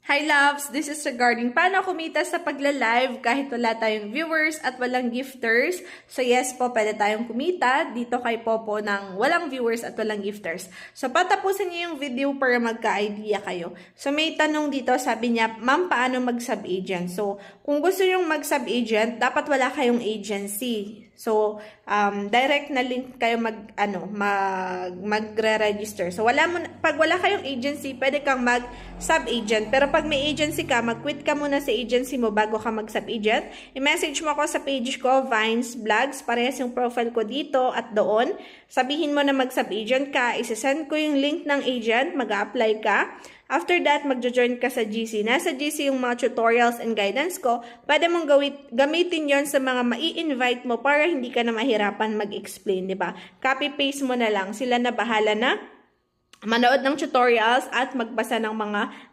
Hi loves! This is regarding paano kumita sa pagla-live kahit wala tayong viewers at walang gifters. So yes po, pwede tayong kumita dito kay Popo ng walang viewers at walang gifters. So patapusin niyo yung video para magka-idea kayo. So may tanong dito, sabi niya, Ma'am, paano mag-sub-agent? So kung gusto nyong mag-sub-agent, dapat wala kayong agency. So, direct na link kayo magre-register. So, pag wala kayong agency, pwede kang mag-sub-agent. Pero pag may agency ka, mag-quit ka muna sa agency mo bago ka mag-sub-agent. I-message mo ako sa page ko, Vines Vlogs. Parehas yung profile ko dito at doon. Sabihin mo na mag-sub-agent ka. Isasend ko yung link ng agent. Mag-a-apply ka. After that, magjo-join ka sa GC. Nasa GC yung mga tutorials and guidance ko. Pwede mong gamitin yon sa mga mai-invite mo para hindi ka na mahirapan mag-explain, di ba? Copy-paste mo na lang. Sila na bahala na manood ng tutorials at magbasa ng mga